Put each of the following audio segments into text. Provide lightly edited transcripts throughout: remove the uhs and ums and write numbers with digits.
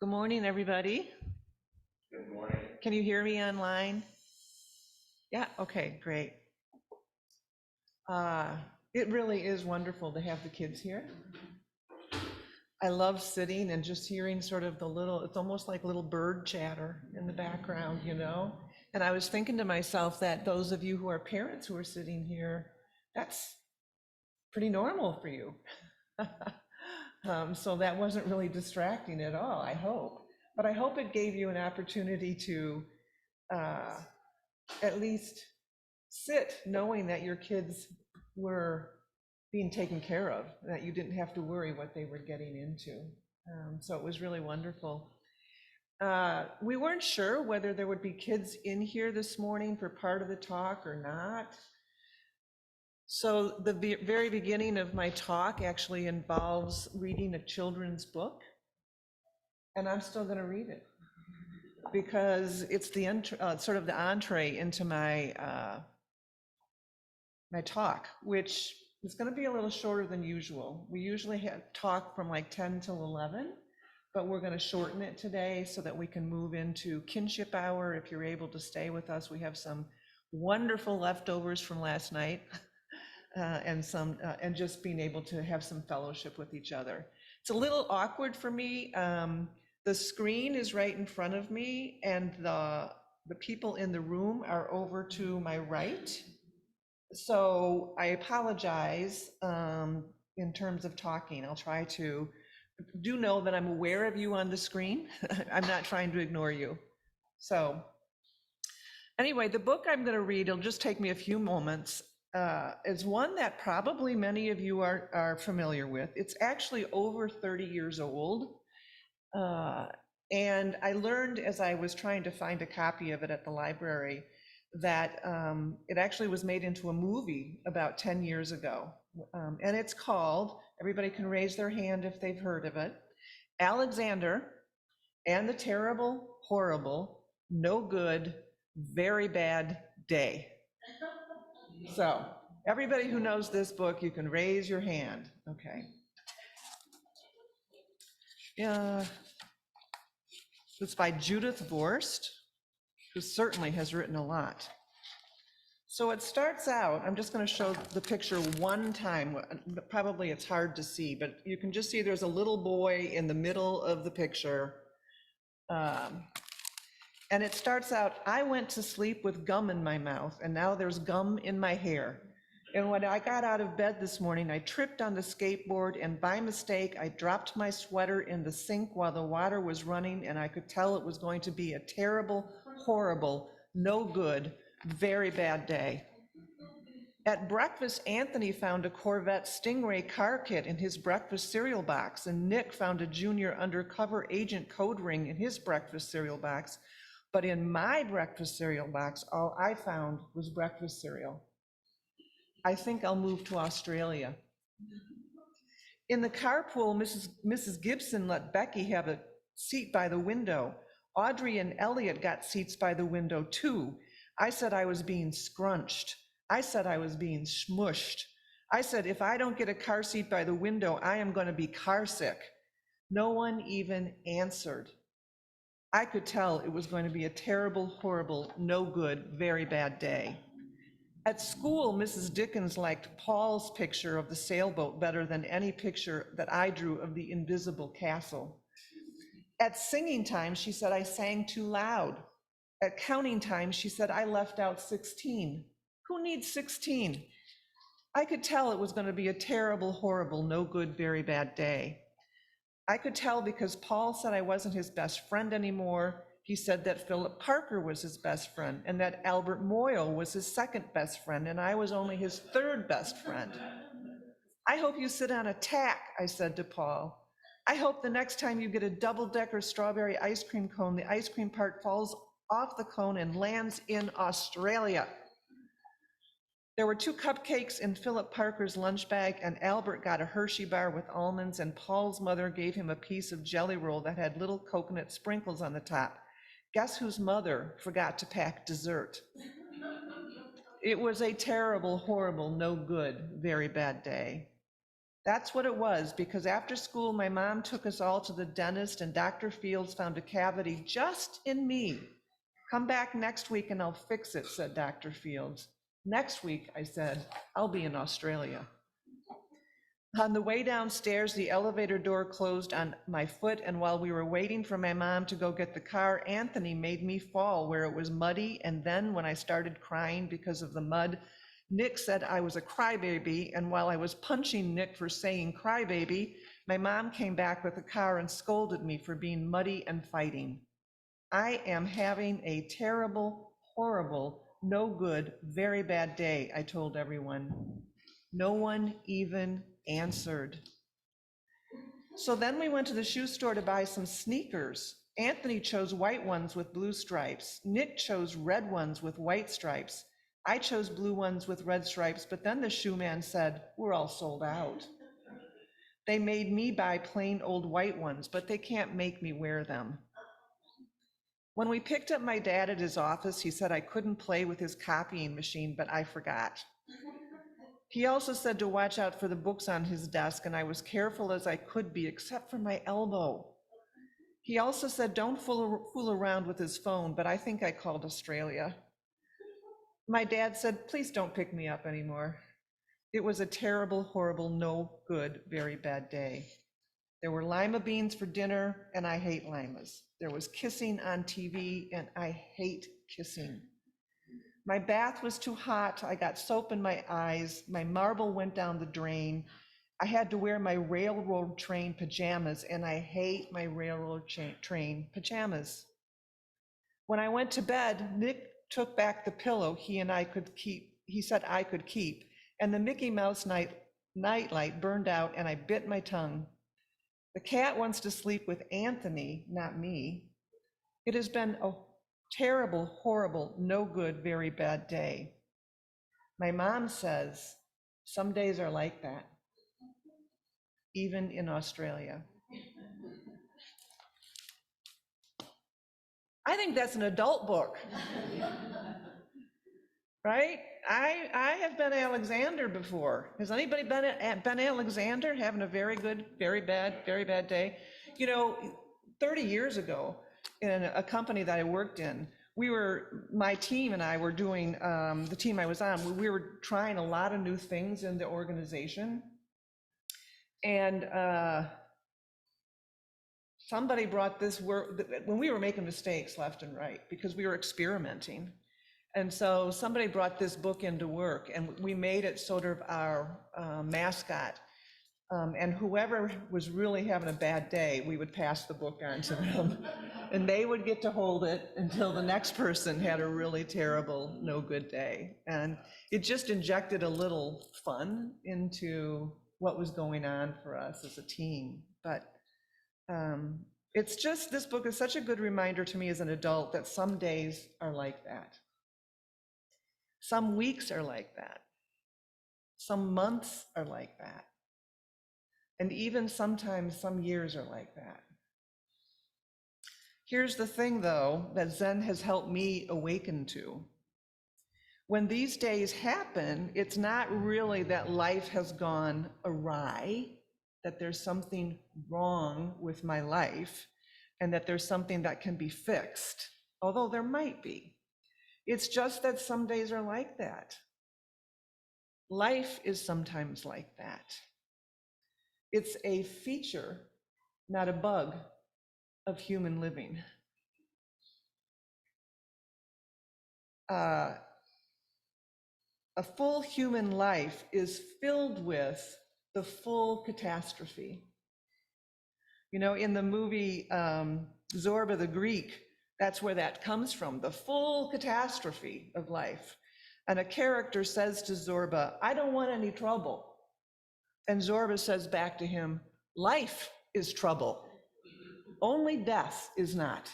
Good morning, everybody. Good morning. Can you hear me online? Yeah, okay, great. It really is wonderful to have the kids here. I love sitting and just hearing sort of it's almost like little bird chatter in the background, you know? And I was thinking to myself that those of you who are parents who are sitting here, that's pretty normal for you. So that wasn't really distracting at all, I hope. But I hope it gave you an opportunity to at least sit knowing that your kids were being taken care of, that you didn't have to worry what they were getting into. So it was really wonderful. We weren't sure whether there would be kids in here this morning for part of the talk or not. So the very beginning of my talk actually involves reading a children's book, and I'm still going to read it because it's the sort of the entree into my my talk, which is going to be a little shorter than usual. We usually talk from like 10 till 11, but we're going to shorten it today so that we can move into kinship hour. If you're able to stay with us, we have some wonderful leftovers from last night. And just being able to have some fellowship with each other. It's a little awkward for me. The screen is right in front of me, and the people in the room are over to my right. So I apologize in terms of talking. I'll try to know that I'm aware of you on the screen. I'm not trying to ignore you. So anyway, the book I'm going to read, it'll just take me a few moments. Is one that probably many of you are familiar with. It's actually over 30 years old. And I learned as I was trying to find a copy of it at the library that it actually was made into a movie about 10 years ago. And it's called, everybody can raise their hand if they've heard of it, Alexander and the Terrible, Horrible, No Good, Very Bad Day. So everybody who knows this book, you can raise your hand. Okay. Yeah. It's by Judith Vorst, who certainly has written a lot. So it starts out, I'm just going to show the picture one time. Probably it's hard to see, but you can just see there's a little boy in the middle of the picture. And it starts out, I went to sleep with gum in my mouth, and now there's gum in my hair. And when I got out of bed this morning, I tripped on the skateboard, and by mistake, I dropped my sweater in the sink while the water was running, and I could tell it was going to be a terrible, horrible, no good, very bad day. At breakfast, Anthony found a Corvette Stingray car kit in his breakfast cereal box, and Nick found a junior undercover agent code ring in his breakfast cereal box. But in my breakfast cereal box, all I found was breakfast cereal. I think I'll move to Australia. In the carpool, Mrs. Gibson let Becky have a seat by the window. Audrey and Elliot got seats by the window too. I said I was being scrunched. I said I was being smushed. I said, if I don't get a car seat by the window, I am going to be car sick. No one even answered. I could tell it was going to be a terrible, horrible, no good, very bad day. At school, Mrs. Dickens liked Paul's picture of the sailboat better than any picture that I drew of the invisible castle. At singing time, she said I sang too loud. At counting time, she said I left out 16. Who needs 16? I could tell it was going to be a terrible, horrible, no good, very bad day. I could tell because Paul said I wasn't his best friend anymore. He said that Philip Parker was his best friend and that Albert Moyle was his second best friend and I was only his third best friend. I hope you sit on a tack, I said to Paul. I hope the next time you get a double-decker strawberry ice cream cone, the ice cream part falls off the cone and lands in Australia. There were 2 cupcakes in Philip Parker's lunch bag, and Albert got a Hershey bar with almonds, and Paul's mother gave him a piece of jelly roll that had little coconut sprinkles on the top. Guess whose mother forgot to pack dessert? It was a terrible, horrible, no good, very bad day. That's what it was, because after school, my mom took us all to the dentist and Dr. Fields found a cavity just in me. Come back next week and I'll fix it, said Dr. Fields. Next week, I said, I'll be in Australia. On the way downstairs, the elevator door closed on my foot, and while we were waiting for my mom to go get the car, Anthony made me fall where it was muddy, and then when I started crying because of the mud, Nick said I was a crybaby, and while I was punching Nick for saying crybaby, my mom came back with the car and scolded me for being muddy and fighting. I am having a terrible, horrible, no good, very bad day, I told everyone. No one even answered. So then we went to the shoe store to buy some sneakers. Anthony chose white ones with blue stripes. Nick chose red ones with white stripes. I chose blue ones with red stripes, but then the shoe man said, we're all sold out. They made me buy plain old white ones, but they can't make me wear them. When we picked up my dad at his office, he said I couldn't play with his copying machine, but I forgot. He also said to watch out for the books on his desk, and I was careful as I could be, except for my elbow. He also said don't fool around with his phone, but I think I called Australia. My dad said, please don't pick me up anymore. It was a terrible, horrible, no good, very bad day. There were lima beans for dinner, and I hate limas. There was kissing on TV, and I hate kissing. My bath was too hot. I got soap in my eyes. My marble went down the drain. I had to wear my railroad train pajamas, and I hate my railroad train pajamas. When I went to bed, Nick took back the pillow he said I could keep, and the Mickey Mouse nightlight burned out, and I bit my tongue. The cat wants to sleep with Anthony, not me. It has been a terrible, horrible, no good, very bad day. My mom says some days are like that, even in Australia. I think that's an adult book, right? I have been Alexander before. Has anybody been Alexander, having a very good, very bad day? You know, 30 years ago, in a company that I worked in, my team and I were doing, the team I was on, we were trying a lot of new things in the organization. And somebody brought this work, when we were making mistakes left and right, because we were experimenting. And so somebody brought this book into work, and we made it sort of our mascot. And whoever was really having a bad day, we would pass the book on to them. And they would get to hold it until the next person had a really terrible, no good day. And it just injected a little fun into what was going on for us as a team. But it's just, this book is such a good reminder to me as an adult that some days are like that. Some weeks are like that. Some months are like that. And even sometimes some years are like that. Here's the thing, though, that Zen has helped me awaken to. When these days happen, it's not really that life has gone awry, that there's something wrong with my life, and that there's something that can be fixed, although there might be. It's just that some days are like that. Life is sometimes like that. It's a feature, not a bug, of human living. A full human life is filled with the full catastrophe. You know, in the movie Zorba the Greek, that's where that comes from, the full catastrophe of life. And a character says to Zorba, I don't want any trouble. And Zorba says back to him, life is trouble. Only death is not.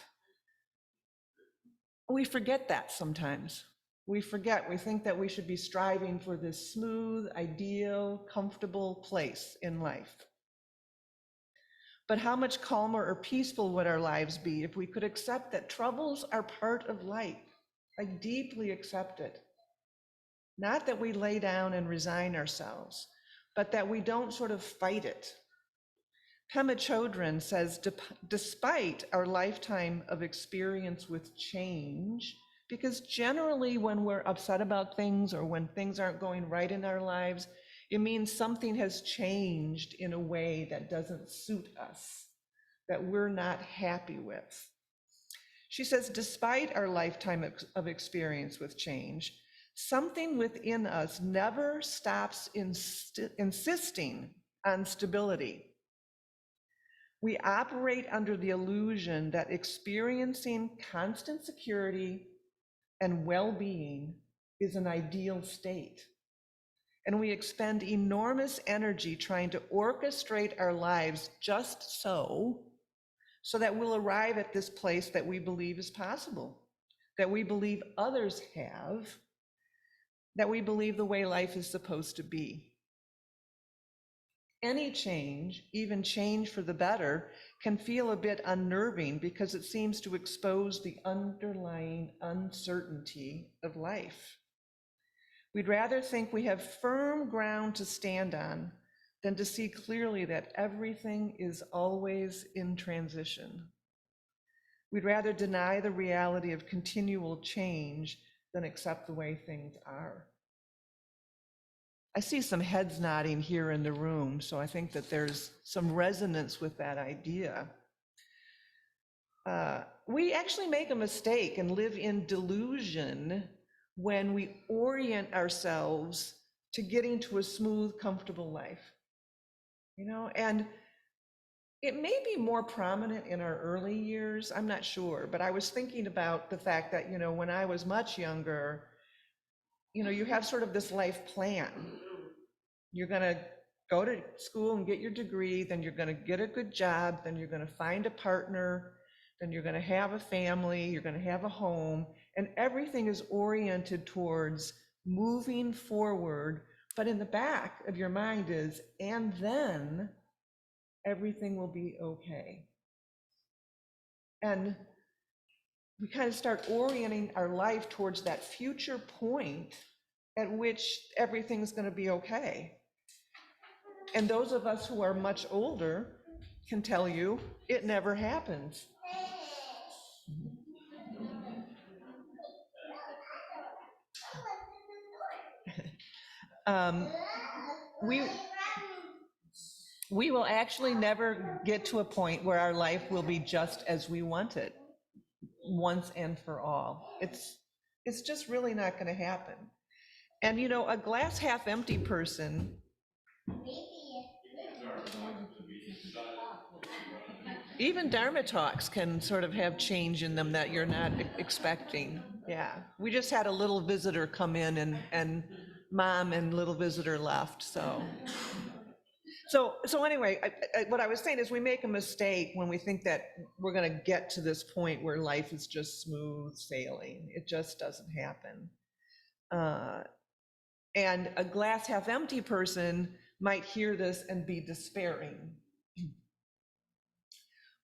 We forget that sometimes. We forget, we think that we should be striving for this smooth, ideal, comfortable place in life. But how much calmer or peaceful would our lives be if we could accept that troubles are part of life, like deeply accept it. Not that we lay down and resign ourselves, but that we don't sort of fight it. Pema Chodron says, despite our lifetime of experience with change, because generally when we're upset about things or when things aren't going right in our lives, it means something has changed in a way that doesn't suit us, that we're not happy with. She says, despite our lifetime of experience with change, something within us never stops insisting on stability. We operate under the illusion that experiencing constant security and well-being is an ideal state. And we expend enormous energy trying to orchestrate our lives just so that we'll arrive at this place that we believe is possible, that we believe others have, that we believe the way life is supposed to be. Any change, even change for the better, can feel a bit unnerving because it seems to expose the underlying uncertainty of life. We'd rather think we have firm ground to stand on than to see clearly that everything is always in transition. We'd rather deny the reality of continual change than accept the way things are. I see some heads nodding here in the room, so I think that there's some resonance with that idea. We actually make a mistake and live in delusion when we orient ourselves to getting to a smooth, comfortable life. And it may be more prominent in our early years, I'm not sure, but I was thinking about the fact that, when I was much younger, you have sort of this life plan. You're going to go to school and get your degree, then you're going to get a good job, then you're going to find a partner, then you're going to have a family, you're going to have a home, and everything is oriented towards moving forward. But in the back of your mind is, and then everything will be okay. And we kind of start orienting our life towards that future point at which everything's going to be okay. And those of us who are much older can tell you it never happens. We will actually never get to a point where our life will be just as we want it once and for all. It's just really not going to happen. And a glass half empty person, even Dharma talks can sort of have change in them that you're not expecting. Yeah, we just had a little visitor come in and mom and little visitor left, so anyway, what I was saying is we make a mistake when we think that we're going to get to this point where life is just smooth sailing. It just doesn't happen. And a glass half empty person might hear this and be despairing.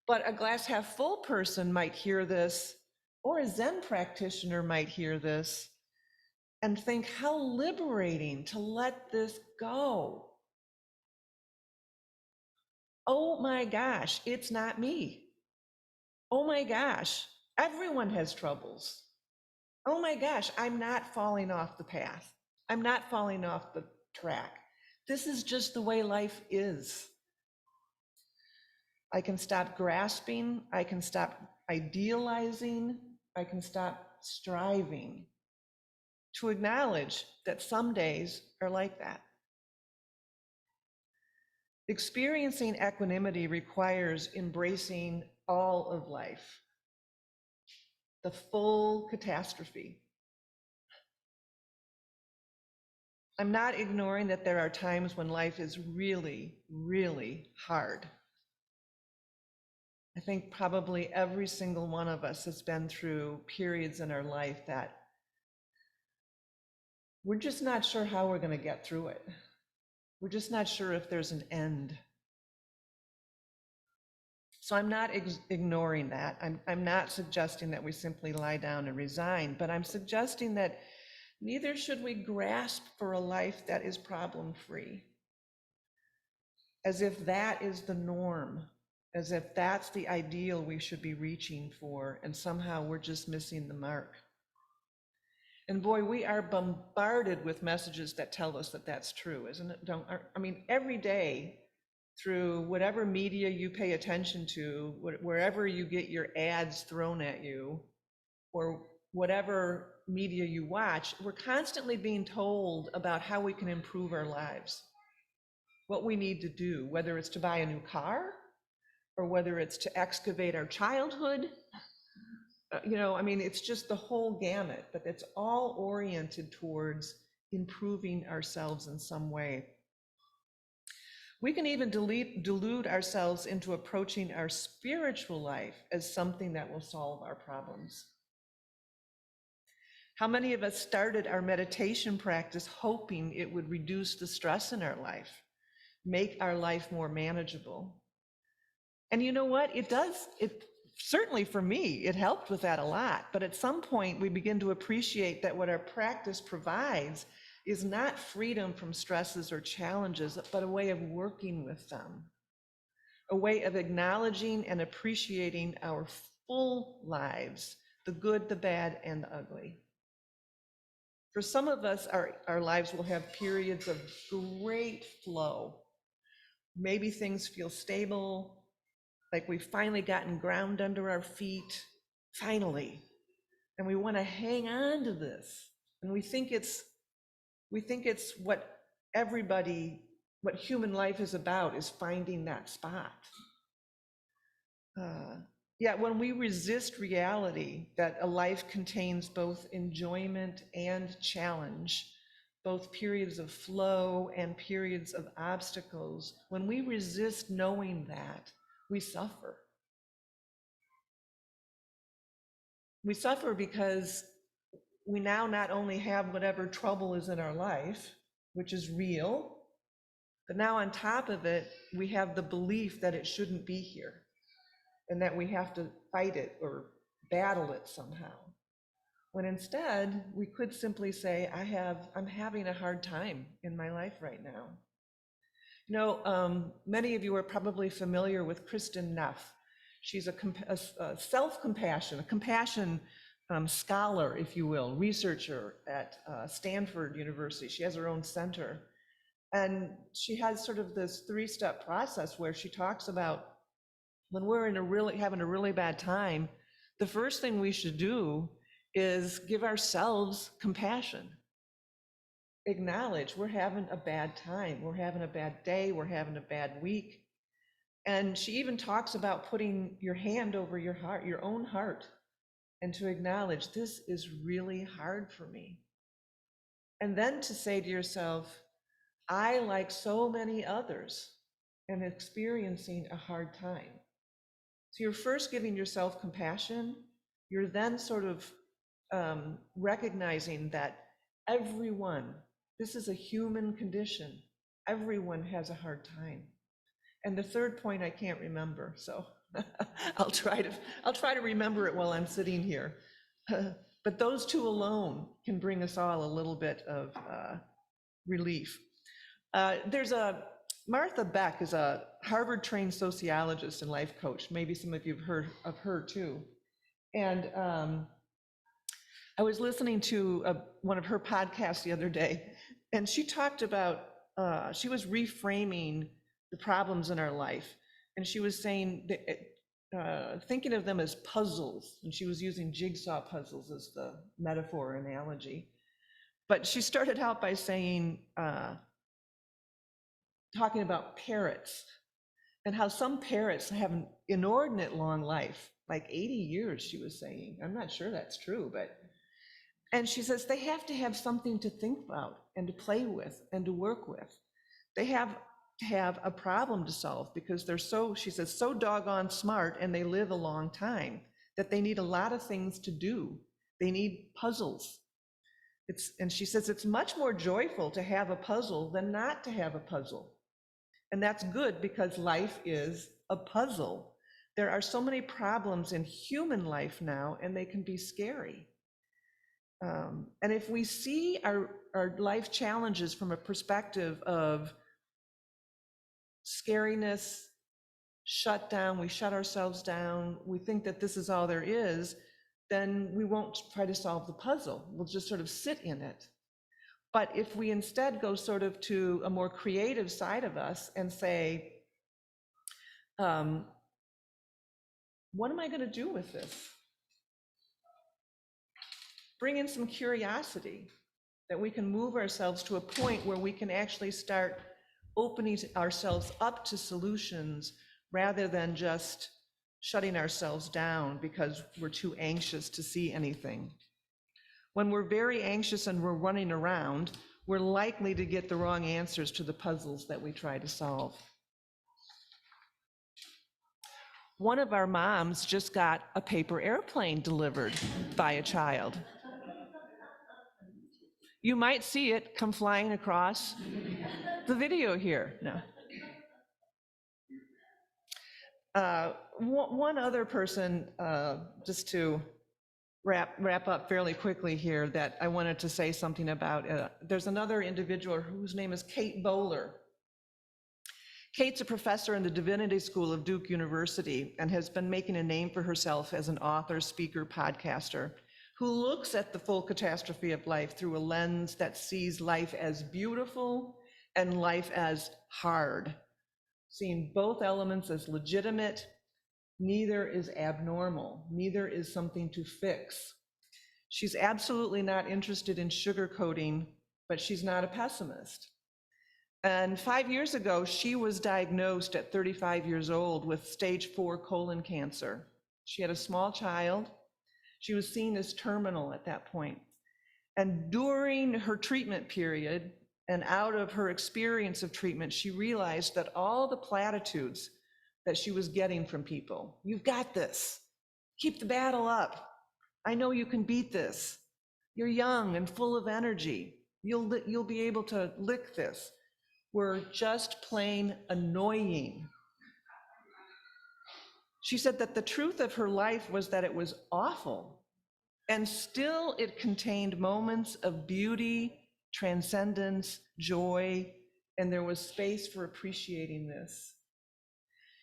But a glass half full person might hear this, or a Zen practitioner might hear this and think, how liberating to let this go. Oh my gosh, it's not me. Oh my gosh, everyone has troubles. Oh my gosh, I'm not falling off the path. I'm not falling off the track. This is just the way life is. I can stop grasping, I can stop idealizing, I can stop striving to acknowledge that some days are like that. Experiencing equanimity requires embracing all of life, the full catastrophe. I'm not ignoring that there are times when life is really, really hard. I think probably every single one of us has been through periods in our life that we're just not sure how we're going to get through it. We're just not sure if there's an end. So I'm not ignoring that. I'm not suggesting that we simply lie down and resign, but I'm suggesting that neither should we grasp for a life that is problem-free. as if that is the norm, as if that's the ideal we should be reaching for, and somehow we're just missing the mark. And boy, we are bombarded with messages that tell us that that's true, isn't it? I mean, every day through whatever media you pay attention to, wherever you get your ads thrown at you, or whatever media you watch, we're constantly being told about how we can improve our lives, what we need to do, whether it's to buy a new car or whether it's to excavate our childhood. I mean, it's just the whole gamut, but it's all oriented towards improving ourselves in some way. We can even delude ourselves into approaching our spiritual life as something that will solve our problems. How many of us started our meditation practice hoping it would reduce the stress in our life, make our life more manageable? And you know what? It does. It certainly, for me, it helped with that a lot. But at some point, we begin to appreciate that what our practice provides is not freedom from stresses or challenges, but a way of working with them, a way of acknowledging and appreciating our full lives, the good, the bad, and the ugly. For some of us, our lives will have periods of great flow. Maybe things feel stable, like we've finally gotten ground under our feet, finally. And we want to hang on to this. And we think it's what human life is about, is finding that spot. Yet when we resist reality that a life contains both enjoyment and challenge, both periods of flow and periods of obstacles, when we resist knowing that, we suffer. We suffer because we now not only have whatever trouble is in our life, which is real, but now on top of it, we have the belief that it shouldn't be here and that we have to fight it or battle it somehow. When instead, we could simply say, I'm having a hard time in my life right now. Many of you are probably familiar with Kristen Neff. She's a self-compassion, a compassion scholar, if you will, researcher at Stanford University. She has her own center. And she has sort of this 3-step process where she talks about when we're having a really bad time, the first thing we should do is give ourselves compassion. Acknowledge we're having a bad time, we're having a bad day, we're having a bad week. And she even talks about putting your hand over your heart, your own heart, and to acknowledge this is really hard for me. And then to say to yourself, I, like so many others, am experiencing a hard time. So you're first giving yourself compassion. You're then sort of recognizing that this is a human condition. Everyone has a hard time. And the third point I can't remember, so I'll try to remember it while I'm sitting here. But those two alone can bring us all a little bit of relief. Martha Beck is a Harvard-trained sociologist and life coach. Maybe some of you have heard of her too. And I was listening to one of her podcasts the other day, and she talked about, she was reframing the problems in our life. And she was saying, thinking of them as puzzles, and she was using jigsaw puzzles as the metaphor analogy. But she started out by saying, talking about parrots and how some parrots have an inordinate long life, like 80 years, she was saying. I'm not sure that's true, and she says they have to have something to think about and to play with and to work with. They have to have a problem to solve because they're so doggone smart, and they live a long time, that they need a lot of things to do. They need puzzles. And she says it's much more joyful to have a puzzle than not to have a puzzle. And that's good because life is a puzzle. There are so many problems in human life now, and they can be scary. And if we see our life challenges from a perspective of scariness, shut down, we shut ourselves down, we think that this is all there is, then we won't try to solve the puzzle. We'll just sort of sit in it. But if we instead go sort of to a more creative side of us and say, what am I going to do with this? Bring in some curiosity, that we can move ourselves to a point where we can actually start opening ourselves up to solutions rather than just shutting ourselves down because we're too anxious to see anything. When we're very anxious and we're running around, we're likely to get the wrong answers to the puzzles that we try to solve. One of our moms just got a paper airplane delivered by a child. You might see it come flying across the video here. No. One other person, just to wrap up fairly quickly here, that I wanted to say something about. There's another individual whose name is Kate Bowler. Kate's a professor in the Divinity School of Duke University and has been making a name for herself as an author, speaker, podcaster, who looks at the full catastrophe of life through a lens that sees life as beautiful and life as hard, seeing both elements as legitimate. Neither is abnormal, neither is something to fix. She's absolutely not interested in sugarcoating, but she's not a pessimist. And 5 years ago, she was diagnosed at 35 years old with stage 4 colon cancer. She had a small child. She was seen as terminal at that point. And during her treatment period, and out of her experience of treatment, she realized that all the platitudes that she was getting from people, "You've got this, keep the battle up, I know you can beat this, you're young and full of energy, you'll be able to lick this," were just plain annoying. She said that the truth of her life was that it was awful, and still it contained moments of beauty, transcendence, joy, and there was space for appreciating this.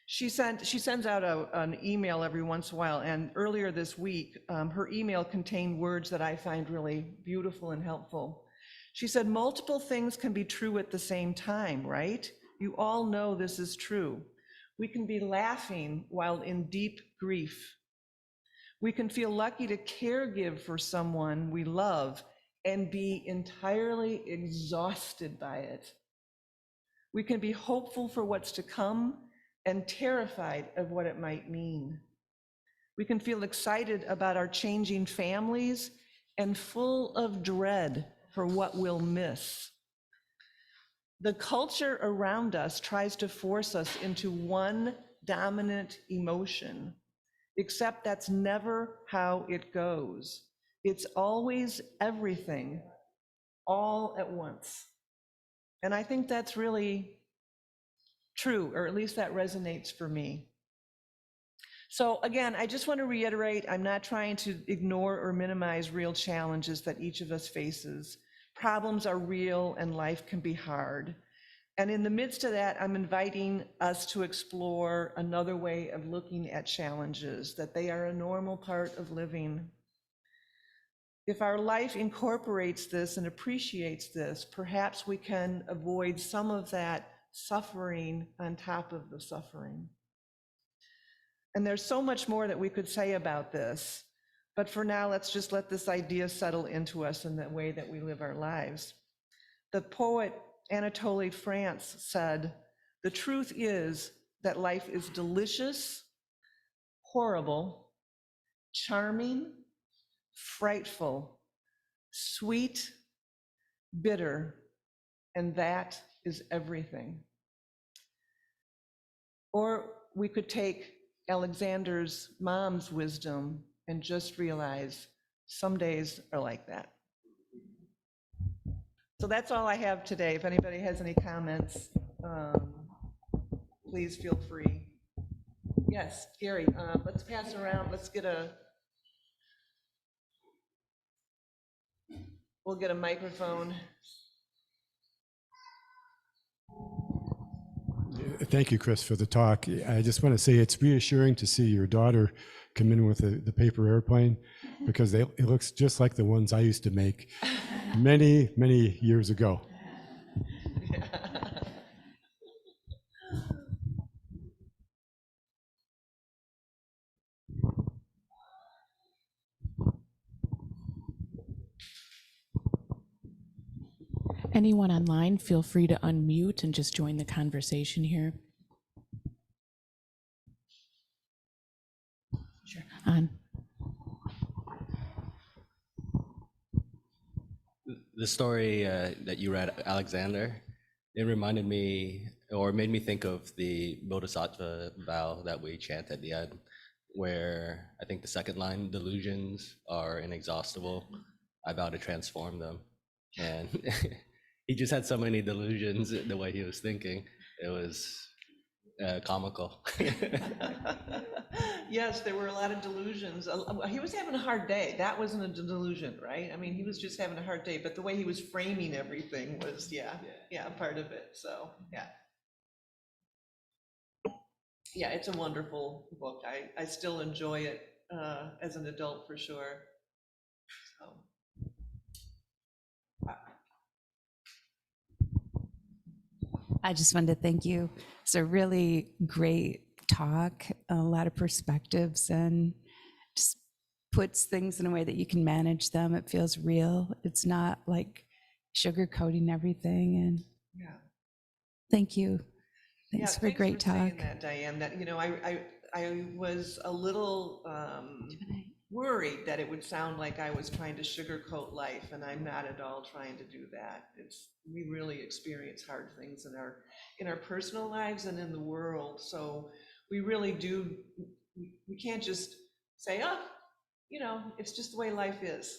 She sends out an email every once in a while, and earlier this week, her email contained words that I find really beautiful and helpful. She said, "Multiple things can be true at the same time, right? You all know this is true. We can be laughing while in deep grief. We can feel lucky to caregive for someone we love and be entirely exhausted by it. We can be hopeful for what's to come and terrified of what it might mean. We can feel excited about our changing families and full of dread for what we'll miss. The culture around us tries to force us into one dominant emotion, except that's never how it goes. It's always everything, all at once." And I think that's really true, or at least that resonates for me. So again, I just want to reiterate, I'm not trying to ignore or minimize real challenges that each of us faces. Problems are real and life can be hard. And in the midst of that, I'm inviting us to explore another way of looking at challenges, that they are a normal part of living. If our life incorporates this and appreciates this, perhaps we can avoid some of that suffering on top of the suffering. And there's so much more that we could say about this, but for now, let's just let this idea settle into us in the way that we live our lives. The poet Anatole France said, "The truth is that life is delicious, horrible, charming, frightful, sweet, bitter, and that is everything." Or we could take Alexander's mom's wisdom and just realize some days are like that. So that's all I have today. If anybody has any comments, please feel free. Yes, Gary, let's pass around. We'll get a microphone. Thank you, Chris, for the talk. I just want to say it's reassuring to see your daughter come in with the paper airplane, because it looks just like the ones I used to make many, many years ago. Anyone online, feel free to unmute and just join the conversation here. Sure. On. The story that you read, Alexander, it reminded me, or made me think of the Bodhisattva vow that we chant at the end, where I think the second line, delusions are inexhaustible. I vow to transform them. And he just had so many delusions the way he was thinking. It was comical. Yes, there were a lot of delusions. He was having a hard day. That wasn't a delusion, right? I mean, he was just having a hard day, but the way he was framing everything was, yeah, part of it. So, yeah. Yeah, it's a wonderful book. I still enjoy it as an adult for sure. So. I just wanted to thank you. It's a really great talk, a lot of perspectives, and just puts things in a way that you can manage them. It feels real. It's not like sugarcoating everything. And Yeah. Thank you. Thanks for a great talk. Saying that, Diane, that, you know, I was a little worried that it would sound like I was trying to sugarcoat life, and I'm not at all trying to do that. We really experience hard things in our personal lives and in the world. So we really do, we can't just say, oh, you know, it's just the way life is.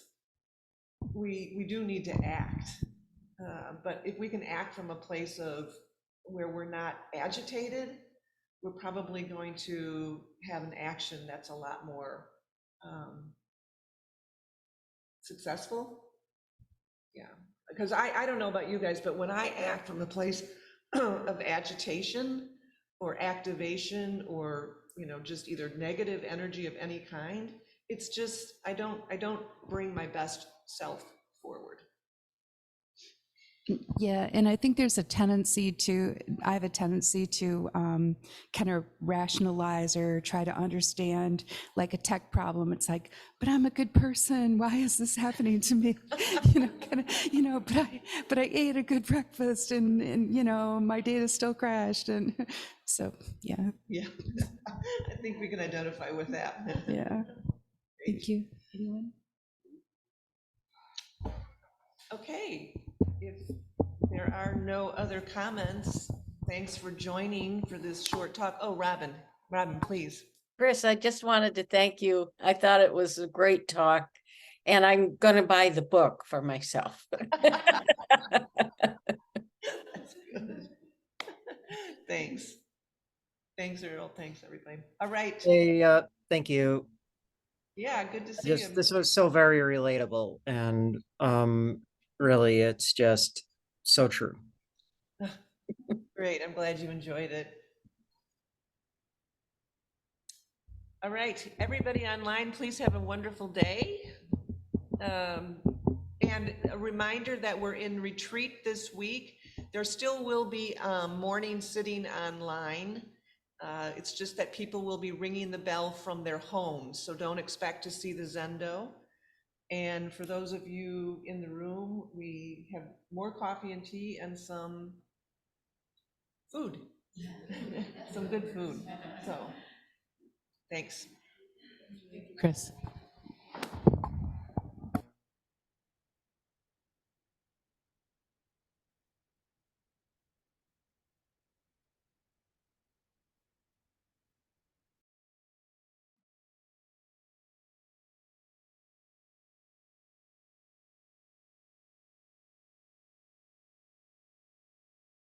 We do need to act. But if we can act from a place of where we're not agitated, we're probably going to have an action that's a lot more successful. Yeah, because I don't know about you guys, but when I act from a place of agitation or activation, or, you know, just either negative energy of any kind, it's just, I don't bring my best self forward. Yeah, and I think there's a tendency to, I have a tendency to kind of rationalize or try to understand like a tech problem. It's like, but I'm a good person. Why is this happening to me? You know, kind of, you know, but I ate a good breakfast, and you know, my data still crashed. And so, yeah. Yeah, I think we can identify with that. Yeah. Thank you. Anyone? Okay, if there are no other comments, thanks for joining for this short talk. Oh, Robin, please. Chris, I just wanted to thank you. I thought it was a great talk, and I'm going to buy the book for myself. That's good. Thanks. Thanks, Earl. Thanks, everybody. All right. Hey, thank you. Yeah, good to see you. This was so very relatable, and really, it's just so true. Great, I'm glad you enjoyed it. All right, everybody online, please have a wonderful day. And a reminder that we're in retreat this week. There still will be morning sitting online. It's just that people will be ringing the bell from their homes, so don't expect to see the Zendo. And for those of you in the room, we have more coffee and tea and some food, some good food. So, thanks. Chris.